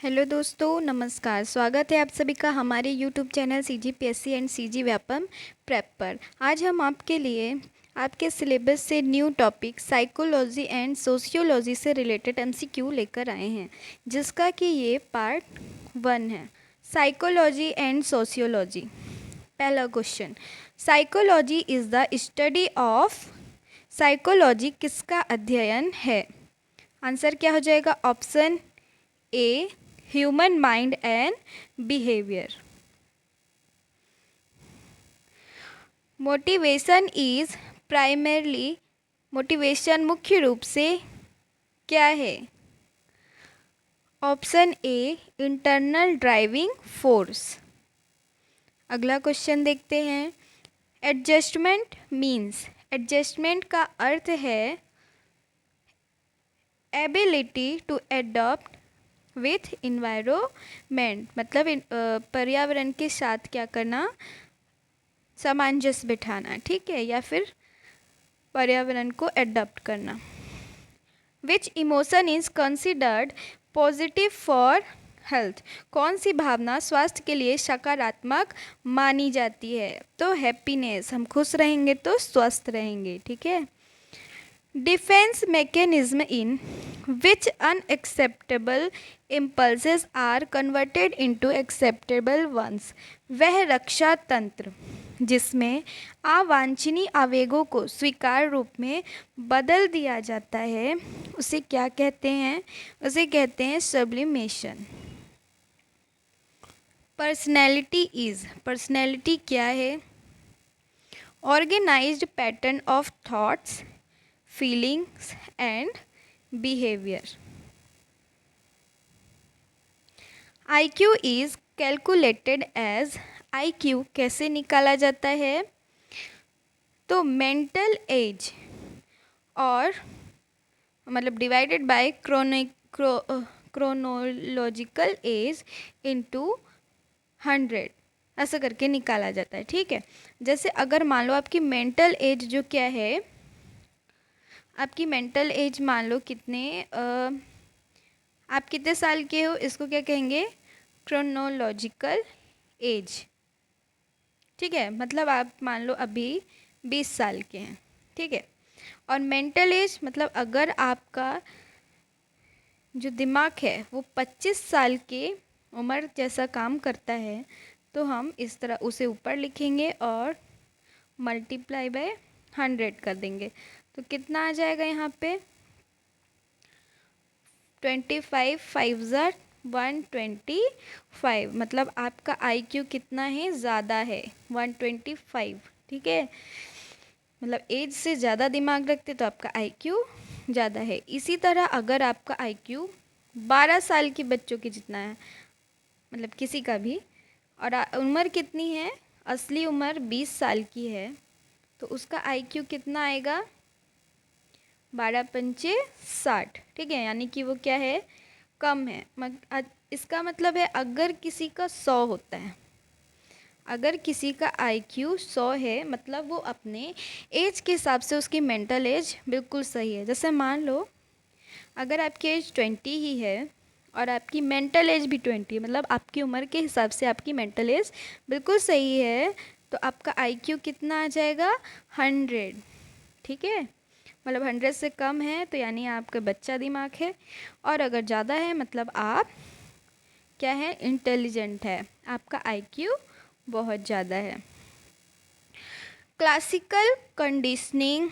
Hello दोस्तों, नमस्कार। स्वागत है आप सभी का हमारे YouTube channel CGPSC and CG Vyapam prep पर। आज हम आपके लिए आपके सिलेबस से new topic psychology and sociology से रिलेटेड MCQ लेकर आए हैं, जिसका कि ये पार्ट 1 है। Psychology and sociology. पहला question, psychology is the study of. Psychology किसका अध्ययन है? आंसर क्या हो जाएगा? Option A, human mind and behaviour. Motivation is primarily. Motivation मुख्य रूप से क्या है? Option A, internal driving force. अगला क्वेश्चन देखते हैं। Adjustment means. एडजस्टमेंट का अर्थ है ability to adopt with environment, मतलब पर्यावरण के साथ क्या करना? सामंजस्य बिठाना, ठीक है, या फिर पर्यावरण को एडॉप्ट करना। Which emotion is considered positive for health. कौन सी भावना स्वास्थ्य के लिए सकारात्मक मानी जाती है? तो हैप्पीनेस। हम खुश रहेंगे तो स्वस्थ रहेंगे, ठीक है। Defence mechanism in which unacceptable impulses are converted into acceptable ones. वह रक्षा तंत्र जिसमें अवांछनीय आवेगों को स्वीकार रूप में बदल दिया जाता है, उसे क्या कहते हैं? उसे कहते हैं सब्लिमेशन। Personality is. पर्सनैलिटी क्या है? Organised pattern of thoughts, feelings and behavior. IQ is calculated as। IQ कैसे निकाला जाता है? तो मेंटल एज और मतलब divided by chronological age into 100, ऐसा करके निकाला जाता है, ठीक है। जैसे अगर मान लो आपकी मेंटल एज जो क्या है, आपकी मेंटल एज मान लो आप कितने साल के हो, इसको क्या कहेंगे? क्रोनोलॉजिकल एज, ठीक है। मतलब आप मान लो अभी 20 साल के हैं, ठीक है। और मेंटल एज मतलब अगर आपका जो दिमाग है वो 25 साल के उम्र जैसा काम करता है, तो हम इस तरह उसे ऊपर लिखेंगे और मल्टीप्लाई बाय 100 कर देंगे। तो कितना आ जाएगा यहाँ पे? 25, 5 ज़ार 125। मतलब आपका IQ कितना है? ज़्यादा है, 125, ठीक है। मतलब एज से ज़्यादा दिमाग रखते तो आपका IQ ज़्यादा है। इसी तरह अगर आपका IQ 12 साल के बच्चों के जितना है, मतलब किसी का भी, और उम्र कितनी है? असली उम्र 20 साल की है, तो उसका IQ कितना आएगा? 12 पंचे 60, ठीक है। यानी कि वो क्या है? कम है। इसका मतलब है अगर किसी का 100 होता है, अगर किसी का IQ 100 है, मतलब वो अपने एज के हिसाब से उसकी मेंटल एज बिल्कुल सही है। जैसे मान लो अगर आपकी एज 20 ही है और आपकी मेंटल एज भी 20 है, मतलब आपकी उम्र के हिसाब से आपकी मेंटल एज बिल्कुल सही है, तो आपका IQ कितना आ जाएगा? 100, ठीक है। मतलब 100 से कम है तो यानी आपका बच्चा दिमाग है, और अगर ज़्यादा है मतलब आप क्या है? इंटेलिजेंट है, आपका IQ बहुत ज़्यादा है। Classical conditioning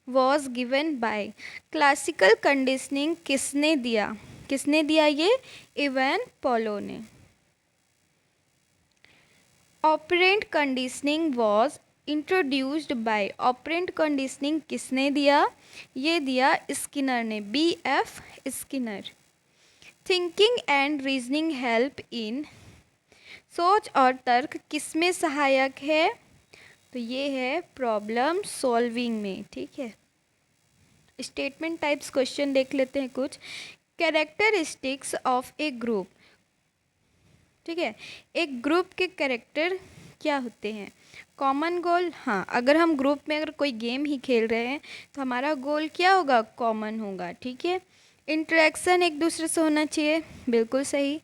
was given bye. Classical conditioning किसने दिया? किसने दिया ये? इवान पोलो ने। Operant conditioning was introduced by. Operant conditioning किसने दिया? ये दिया स्किनर ने, BF Skinner. Thinking and reasoning help in. सोच और तर्क किसमें सहायक है? तो ये है प्रॉब्लम सॉल्विंग में, ठीक है। स्टेटमेंट टाइप्स क्वेश्चन देख लेते हैं कुछ। कैरेक्टरिस्टिक्स ऑफ ए ग्रुप, ठीक है। एक ग्रुप के कैरेक्टर क्या होते हैं? Common goal. हाँ, अगर हम ग्रुप में अगर कोई गेम ही खेल रहे हैं तो हमारा गोल क्या होगा? कॉमन होगा, ठीक है। इंटरेक्शन एक दूसरे से होना चाहिए, बिल्कुल सही।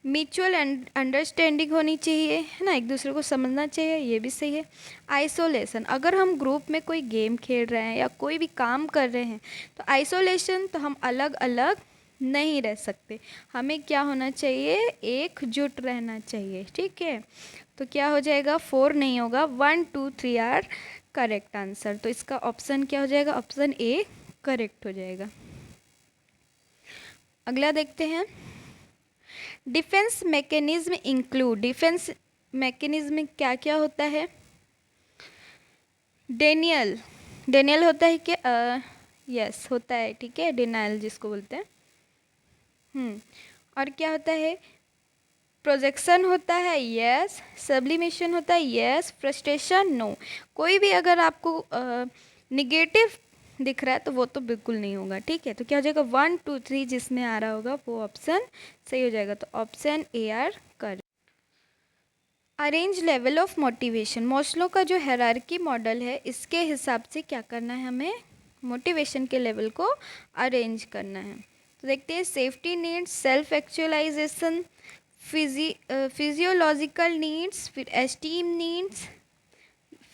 म्यूचुअल अंडरस्टैंडिंग होनी चाहिए, है ना, एक दूसरे को समझना चाहिए, ये भी सही है। आइसोलेशन, अगर हम ग्रुप में कोई गेम खेल रहे हैं या कोई भी काम कर रहे हैं तो आइसोलेशन, तो हम अलग अलग नहीं रह सकते, हमें क्या होना चाहिए, एकजुट रहना चाहिए, ठीक है। तो क्या हो जाएगा, 4 नहीं होगा, 1 2 3 आर करेक्ट आंसर। तो इसका ऑप्शन क्या हो जाएगा, ऑप्शन ए करेक्ट हो जाएगा। अगला देखते हैं। Defence mechanism include, defence mechanism क्या क्या होता है। डेनियल, डेनियल होता है क्या, यस होता है, ठीक है, डिनाइल जिसको बोलते हैं। और क्या होता है, प्रोजेक्शन होता है, यस। सब्लिमेशन होता है, यस। Frustration, no. कोई भी अगर आपको निगेटिव दिख रहा है तो वो तो बिल्कुल नहीं होगा, ठीक है। तो क्या हो जाएगा, 1 2 3 जिसमें आ रहा होगा वो ऑप्शन सही हो जाएगा। तो ऑप्शन ए आर कर। Arrange level of motivation, Maslow का जो हायरार्की मॉडल है इसके हिसाब से क्या करना है, हमें मोटिवेशन के लेवल को अरेंज करना है। तो देखते हैं, safety needs, self actualisation, physiological needs, फिर एस्टीम नीड्स,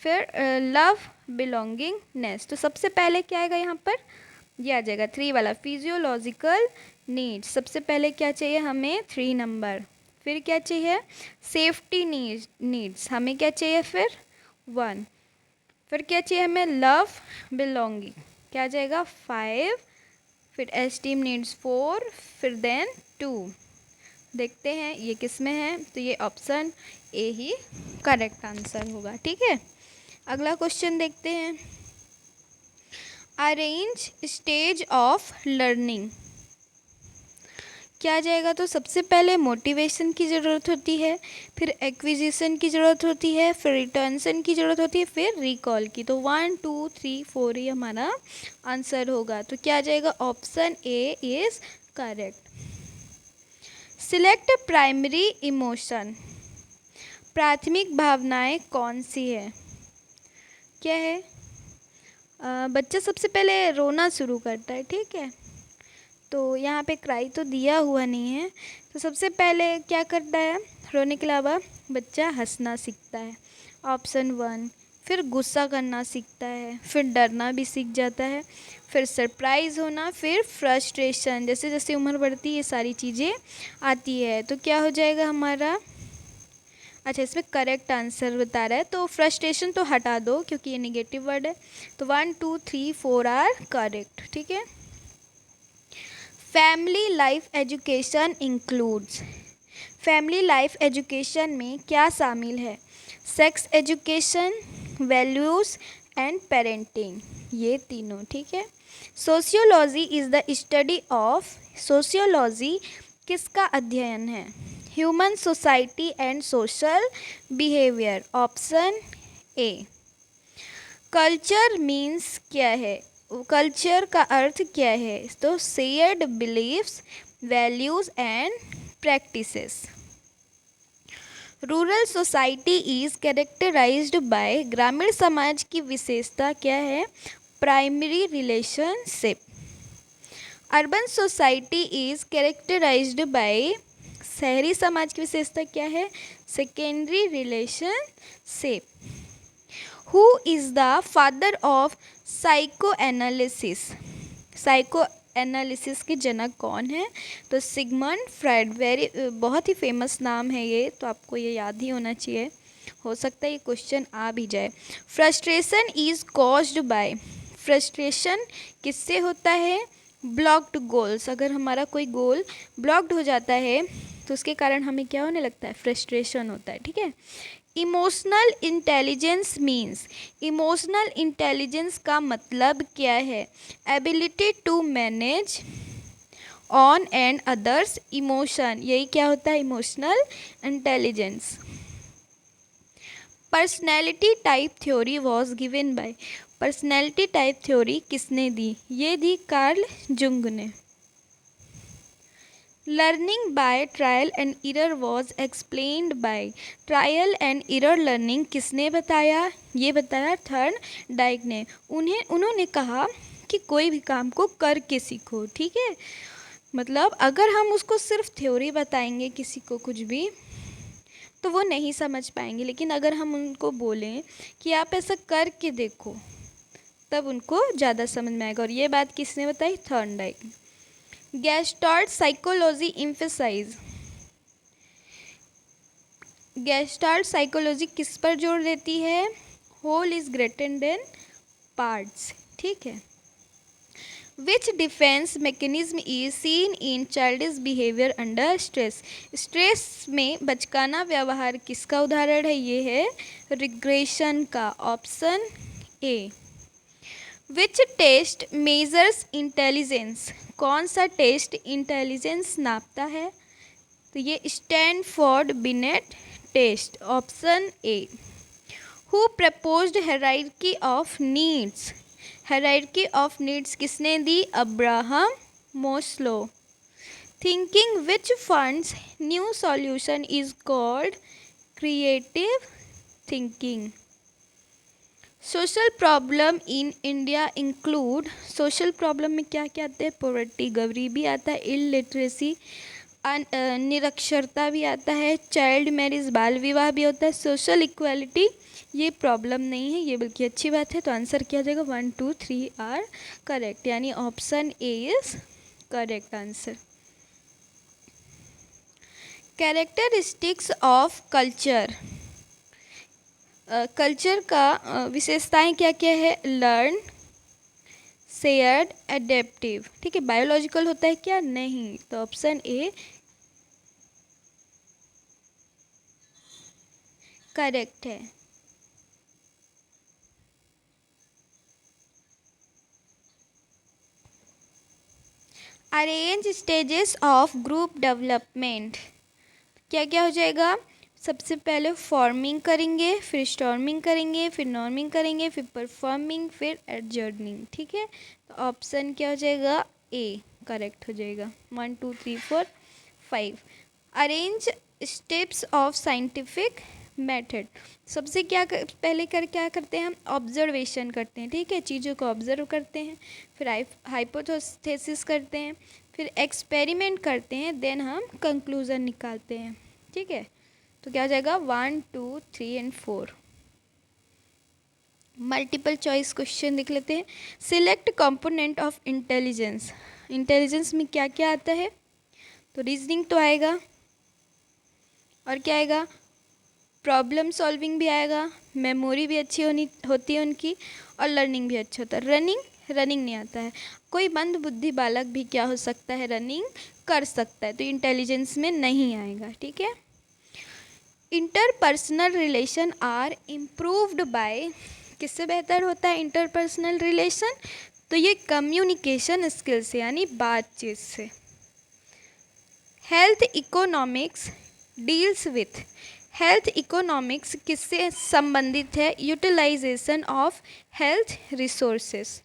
फिर लव बिलोंगिंगनेस। तो सबसे पहले क्या आएगा यहाँ पर, ये आ जाएगा 3 वाला, फिजियोलॉजिकल नीड्स। सबसे पहले क्या चाहिए हमें, 3 नंबर। फिर क्या चाहिए, सेफ्टी नीड्स, हमें क्या चाहिए फिर 1। फिर क्या चाहिए हमें, लव बिलोंगिंग, क्या आ जाएगा 5। फिर एस्टीम नीड्स 4, फिर देन 2। देखते हैं ये किस में है, तो ये option A he correct answer होगा, ठीक है। अगला क्वेश्चन देखते हैं। अरेंज स्टेज ऑफ लर्निंग, क्या आ जाएगा, तो सबसे पहले मोटिवेशन की ज़रूरत होती है, फिर एक्विजिशन की ज़रूरत होती है, फिर रिटेंशन की ज़रूरत होती है, फिर रिकॉल की। तो 1 2 3 4 ही हमारा आंसर होगा। तो क्या आ जाएगा, option A is correct. Select primary emotion, प्राथमिक भावनाएं कौन सी है, क्या है, बच्चा सबसे पहले रोना शुरू करता है, ठीक है। तो यहाँ पे क्राई तो दिया हुआ नहीं है, तो सबसे पहले क्या करता है, रोने के अलावा बच्चा हंसना सीखता है, ऑप्शन 1। फिर गुस्सा करना सीखता है, फिर डरना भी सीख जाता है, फिर सरप्राइज़ होना, फिर फ्रस्ट्रेशन। जैसे जैसे उम्र बढ़ती है ये सारी चीज़ें आती है। तो क्या हो जाएगा हमारा, अच्छा इसमें करेक्ट आंसर बता रहा है, तो फ्रस्ट्रेशन तो हटा दो क्योंकि ये नेगेटिव वर्ड है। तो 1 2 3 4 आर करेक्ट, ठीक है। Family life education includes, family life education में क्या शामिल है, sex education, values and parenting, ये तीनों, ठीक है। Sociology is the study of, sociology किसका अध्ययन है, human society and social behaviour, option A. Culture means क्या है, कल्चर का अर्थ क्या है, तो shared beliefs, values and practices. Rural society is characterised by, ग्रामीण समाज की विशेषता क्या है, primary relationship. Urban society is characterised bye, शहरी समाज की विशेषता क्या है, secondary relationship. Who is the father of psycho analysis, psycho analysis के जनक कौन है, तो सिगमंड फ्राइड, बहुत ही फेमस नाम है ये, तो आपको ये याद ही होना चाहिए, हो सकता है ये क्वेश्चन आ भी जाए। Frustration is caused by, frustration किससे होता है, ब्लॉक्ड गोल्स, अगर हमारा कोई गोल ब्लॉक्ड हो जाता है तो उसके कारण हमें क्या होने लगता है, फ्रस्ट्रेशन होता है, ठीक है। Emotional intelligence means, emotional intelligence का मतलब क्या है, ability to manage own and others emotion, यही क्या होता है, emotional intelligence. Personality type theory was given by, personality type theory किसने दी, ये दी कार्ल जुंग ने। Learning by trial and error was explained by, trial and error learning किसने बताया, ये बताया थॉर्नडाइक ने। उन्होंने कहा कि कोई भी काम को करके सीखो, ठीक है। मतलब अगर हम उसको सिर्फ थ्योरी बताएंगे किसी को कुछ भी तो वो नहीं समझ पाएंगे, लेकिन अगर हम उनको बोलें कि आप ऐसा करके देखो तब उनको ज़्यादा समझ में आएगा। और ये बात किसने बताई? Thorndike. Gestalt psychology emphasise, gestalt psychology किस पर जोर देती है? Whole is greater than parts, ठीक है। Which defence mechanism is seen in childish behaviour under stress, stress में बचकाना व्यवहार किसका उदाहरण है? ये है रिग्रेशन का, option A. Which test measures intelligence, कौन सा टेस्ट इंटेलिजेंस नापता है? तो ये Stanford Binet test, option A. Who proposed hierarchy of needs, hierarchy of needs किसने दी? Abraham Maslow. Thinking which finds new solution is called creative thinking. Social problem in India include, social problem में क्या क्या आते हैं? Poverty, गरीबी आता है, इलिटरेसी निरक्षरता भी आता है, चाइल्ड मैरिज बाल विवाह भी होता है, सोशल इक्वालिटी ये प्रॉब्लम नहीं है, ये बल्कि अच्छी बात है। तो आंसर क्या जाएगा? 1 2 3 आर करेक्ट, यानी option A is correct answer. Characteristics of culture, culture का विशेषताएं क्या क्या है? लर्न, शेयर्ड, एडेप्टिव, ठीक है। बायोलॉजिकल होता है क्या? नहीं, तो ऑप्शन ए करेक्ट है। Arrange stages of group development, क्या क्या हो जाएगा? सबसे पहले फॉर्मिंग करेंगे, फिर स्टॉर्मिंग करेंगे, फिर नॉर्मिंग करेंगे, फिर परफॉर्मिंग, फिर एडजर्निंग, ठीक है। तो ऑप्शन क्या हो जाएगा? ए करेक्ट हो जाएगा। 1 2 3 4 5। Arrange steps of scientific method, सबसे पहले क्या करते हैं? हम ऑब्जर्वेशन करते हैं, ठीक है, चीज़ों को ऑब्जर्व करते हैं, फिर हाइपोथेसिस करते हैं, फिर एक्सपेरिमेंट करते हैं, देन हम कंक्लूज़न निकालते हैं, ठीक है। तो क्या हो जाएगा? 1 2 3 एंड 4। मल्टीपल चॉइस क्वेश्चन देख लेते हैं। Select component of intelligence, intelligence में क्या क्या आता है? तो रीजनिंग तो आएगा, और क्या आएगा? प्रॉब्लम सॉल्विंग भी आएगा, मेमोरी भी अच्छी होती है उनकी, और लर्निंग भी अच्छा होता है। रनिंग नहीं आता है, कोई मंद बुद्धि बालक भी क्या हो सकता है? रनिंग कर सकता है, तो इंटेलिजेंस में नहीं आएगा, ठीक है। Interpersonal relation are improved by, किससे बेहतर होता है इंटरपर्सनल रिलेशन? तो ये कम्युनिकेशन स्किल से, यानी बातचीत से। Health economics deals with, health economics किससे संबंधित है? Utilisation of health resources.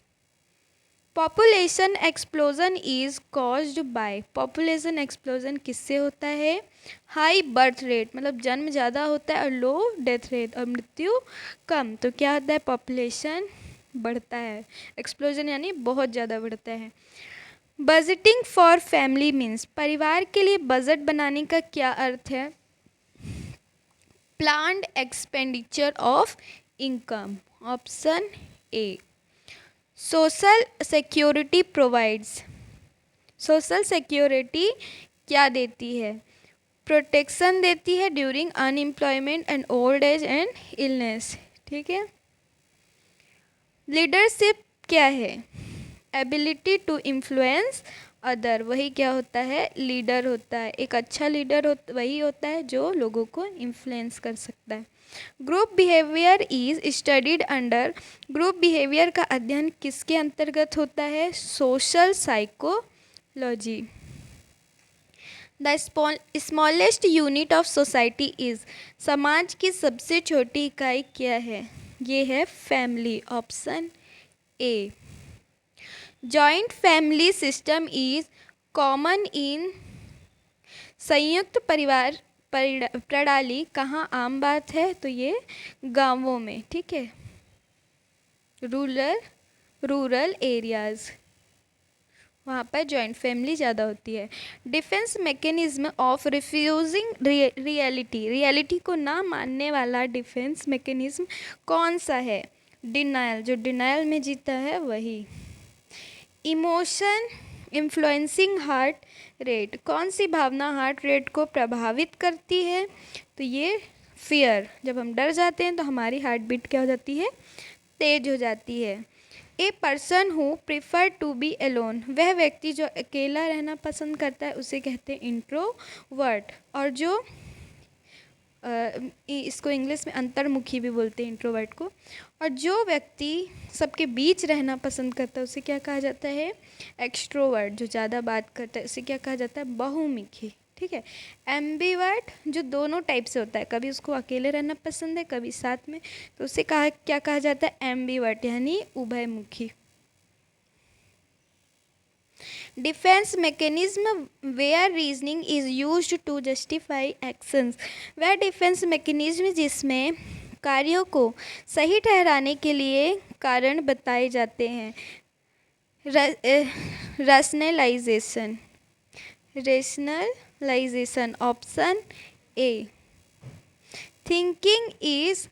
Population explosion is caused by, population explosion किससे होता है? हाई बर्थ रेट, मतलब जन्म ज़्यादा होता है, और लो डेथ रेट, और मृत्यु कम, तो क्या होता है? पॉपुलेशन बढ़ता है, एक्सप्लोजन यानी बहुत ज़्यादा बढ़ता है। बजटिंग फॉर फैमिली मीन्स, परिवार के लिए बजट बनाने का क्या अर्थ है? Planned expenditure of income, option A. Social security provides, social security क्या देती है? प्रोटेक्शन देती है during unemployment and old age and illness, ठीक है। लीडरशिप क्या है? एबिलिटी टू इन्फ्लुएंस अदर, वही क्या होता है? लीडर होता है। एक अच्छा लीडर वही होता है जो लोगों को इन्फ्लुएंस कर सकता है। Group behaviour is studied under, group behaviour का अध्ययन किसके अंतर्गत होता है? Social psychology. The smallest unit of society is, समाज की सबसे छोटी इकाई क्या है? ये है family, option A. Joint family system is common in, संयुक्त परिवार प्रणाली कहाँ आम बात है? तो ये गांवों में, ठीक है, रूरल एरियाज। वहाँ पर जॉइंट फैमिली ज़्यादा होती है। Defence mechanism of refusing reality को ना मानने वाला डिफेंस मैकेनिज्म कौन सा है? डिनायल, जो डिनायल में जीता है वही। इमोशन इन्फ्लुएंसिंग हार्ट रेट, कौन सी भावना हार्ट रेट को प्रभावित करती है? तो ये फियर, जब हम डर जाते हैं तो हमारी हार्ट बीट क्या हो जाती है? तेज हो जाती है। A person who prefer to be alone, वह व्यक्ति जो अकेला रहना पसंद करता है उसे कहते हैं इंट्रोवर्ट। और जो इसको इंग्लिश में अंतर्मुखी भी बोलते हैं इंट्रोवर्ट को। और जो व्यक्ति सबके बीच रहना पसंद करता है उसे क्या कहा जाता है? एक्सट्रोवर्ट। जो ज़्यादा बात करता है उसे क्या कहा जाता है? बहुमुखी। ठीक है। एम्बीवर्ट, जो दोनों टाइप से होता है, कभी उसको अकेले रहना पसंद है कभी साथ में, तो उसे क्या कहा जाता है? एम्बीवर्ट, यानी उभयमुखी। Defence mechanism where reasoning is used to justify actions, वह डिफेंस मैकेनिज्म जिसमें कार्यों को सही ठहराने के लिए कारण बताए जाते हैं। Rationalisation, option A. Thinking is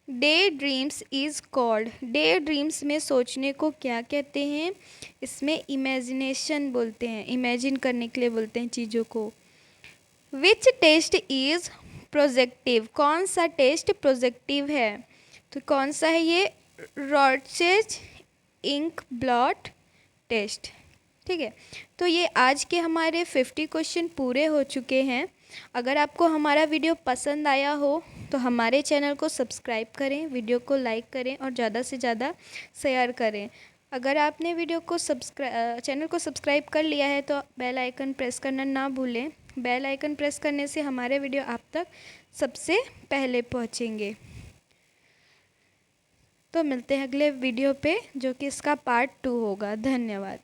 day dreams is called, day dreams में सोचने को क्या कहते हैं? इसमें इमेजिनेशन बोलते हैं, इमेजिन करने के लिए बोलते हैं चीज़ों को। विच टेस्ट इज प्रोजेक्टिव, कौन सा टेस्ट प्रोजेक्टिव है? तो कौन सा है ये? रॉर्चेज इंक ब्लॉट टेस्ट। ठीक है। तो ये आज के हमारे 50 क्वेश्चन पूरे हो चुके हैं। अगर आपको हमारा वीडियो पसंद आया हो तो हमारे चैनल को सब्सक्राइब करें, वीडियो को लाइक करें और ज़्यादा से ज़्यादा शेयर करें। अगर आपने चैनल को सब्सक्राइब कर लिया है तो बेल आइकन प्रेस करना ना भूलें। बेल आइकन प्रेस करने से हमारे वीडियो आप तक सबसे पहले पहुंचेंगे। तो मिलते हैं अगले वीडियो पे, जो कि इसका पार्ट 2 होगा। धन्यवाद।